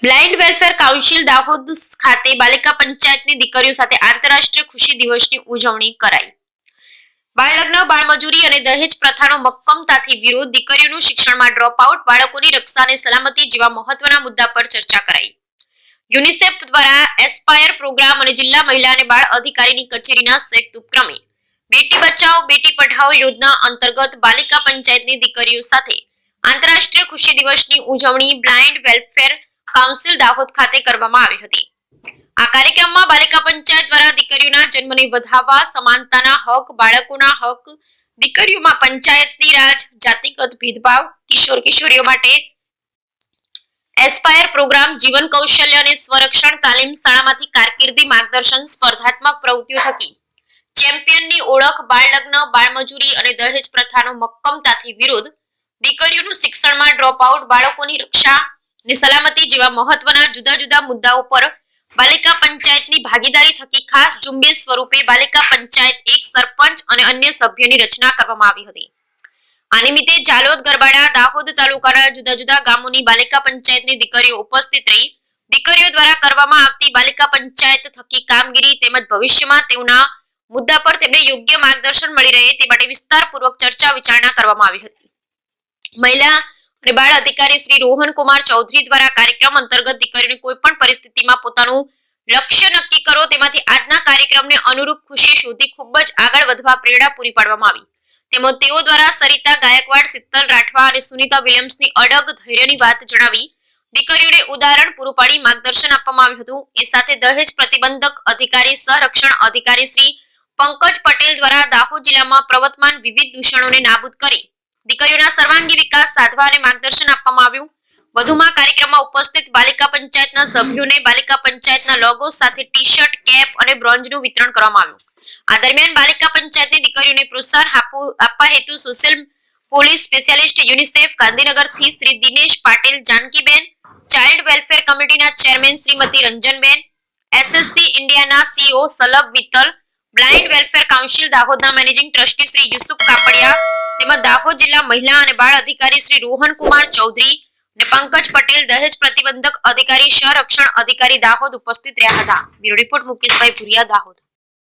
Blind welfare council Dahod ખાતે બાલિકા પંચાયતની દીકરીઓ સાથે આંતરરાષ્ટ્રીય ખુશી દિવસની ઉજવણી કરાઈ। બાળલગ્ન, બાળમજૂરી અને દહેજ પ્રથાનો મક્કમતાથી વિરોધ, દીકરીઓનું શિક્ષણમાં ડ્રોપ આઉટ, બાળકોની રક્ષા અને સલામતી જેવા મહત્વના મુદ્દા પર ચર્ચા કરાઈ। યુનિસેફ દ્વારા એસ્પાયર પ્રોગ્રામ અને જિલ્લા મહિલા અને બાળ અધિકારીની કચેરીના સંયુક્ત ઉપક્રમે બેટી બચાવો બેટી પઢાઓ યોજના અંતર્ગત બાલિકા પંચાયતની દીકરીઓ સાથે આંતરરાષ્ટ્રીય ખુશી દિવસની ઉજવણી બ્લાઇન્ડ વેલફેર કાઉન્સિલ દાહોદ ખાતે કરવામાં આવી હતી। આ કાર્યક્રમમાં બાલિકા પંચાયત દ્વારા દીકરીઓના જન્મને વધાવવા, સમાનતાના હક, બાળકોના હક, દીકરીઓમાં પંચાયતની રાજ, જાતિગત ભેદભાવ, કિશોર કિશોરીઓ માટે એસ્પાયર પ્રોગ્રામ, જીવન કૌશલ્ય અને સ્વરક્ષણ તાલીમ, શાળામાંથી કારકિર્દી માર્ગદર્શન, સ્પર્ધાત્મક પ્રવૃત્તિઓ થકી ચેમ્પિયનની ઓળખ, બાળલગ્ન, બાળમજૂરી અને દહેજ પ્રથાનો મક્કમતાથી વિરોધ, દીકરીઓનું શિક્ષણમાં ડ્રોપ આઉટ, બાળકોની રક્ષા અને સલામતી જેવા મહત્વના જુદા જુદા મુદ્દાઓ પર બાલિકા પંચાયતની ભાગીદારી થકી ખાસ ઝુંબેશ સ્વરૂપે બાલિકા પંચાયત એક સરપંચ અને અન્ય સભ્યોની રચના કરવામાં આવી હતી। આ નિમિત્તે ઝાલોદ, ગરબાડા, દાહોદ તાલુકાના જુદા જુદા ગામોની બાલિકા પંચાયતની દીકરીઓ ઉપસ્થિત રહી દીકરીઓ દ્વારા કરવામાં આવતી બાલિકા પંચાયત થકી કામગીરી તેમજ ભવિષ્યમાં તેઓના મુદ્દા પર તેમને યોગ્ય માર્ગદર્શન મળી રહે તે માટે વિસ્તારપૂર્વક ચર્ચા વિચારણા કરવામાં આવી હતી। મહિલા અને બાળ અધિકારી શ્રી રોહન કુમાર ચૌધરી દ્વારા કાર્યક્રમ અંતર્ગત દીકરીઓને કોઈ પણ પરિસ્થિતિમાં પોતાનું લક્ષ્ય નક્કી કરો તેમાંથી આજના કાર્યક્રમને અનુરૂપ ખુશી શોધી ખૂબ જ આગળ વધવા પ્રેરણા પૂરી પાડવામાં આવી। તેમજ તેઓ દ્વારા સરિતા ગાયકવાડ, શીતલ રાઠવા અને સુનિતા વિલિયમ્સની અડગ ધૈર્યની વાત જણાવી દીકરીઓને ઉદાહરણ પૂરું પાડી માર્ગદર્શન આપવામાં આવ્યું હતું। એ સાથે દહેજ પ્રતિબંધક અધિકારી સંરક્ષણ અધિકારી શ્રી પંકજ પટેલ દ્વારા દાહોદ જિલ્લામાં પ્રવર્તમાન વિવિધ દૂષણોને નાબૂદ કરી દીકરીઓના સર્વાંગી વિકાસ સાધવા અને માર્ગદર્શન આપવામાં આવ્યું। વધુમાં કાર્યક્રમમાં ઉપસ્થિત બાલિકા પંચાયતના સભ્યોને બાલિકા પંચાયતના લોગો સાથે ટી શર્ટ, કેપ અને બ્રોન્ઝનું વિતરણ કરવામાં આવ્યું। આ દરમિયાન બાલિકા પંચાયતની દીકરીઓને પ્રોત્સાહન આપવા હેતુ સોશિયલ પોલીસ સ્પેશિયાલિસ્ટ યુનિસેફ ગાંધીનગરથી શ્રી દિનેશ પાટીલ, જાનકીબેન, ચાઇલ્ડ વેલફેર કમિટીના ચેરમેન શ્રીમતી રંજનબેન, એસએસસી ઇન્ડિયાના સીઓ સલભ વિત્તલ, બ્લાઇન્ડ વેલફેર કાઉન્સિલ દાહોદના મેનેજિંગ ટ્રસ્ટી શ્રી યુસુફ કાપડિયા તેમજ દાહોદ જિલ્લા મહિલા અને બાળ અધિકારી શ્રી રોહન કુમાર ચૌધરી અને પંકજ પટેલ, દહેજ પ્રતિબંધક અધિકારી સંરક્ષણ અધિકારી દાહોદ ઉપસ્થિત રહ્યા હતા। બ્યુરો રિપોર્ટ મુકેશભાઈ ભુરિયા, દાહોદ।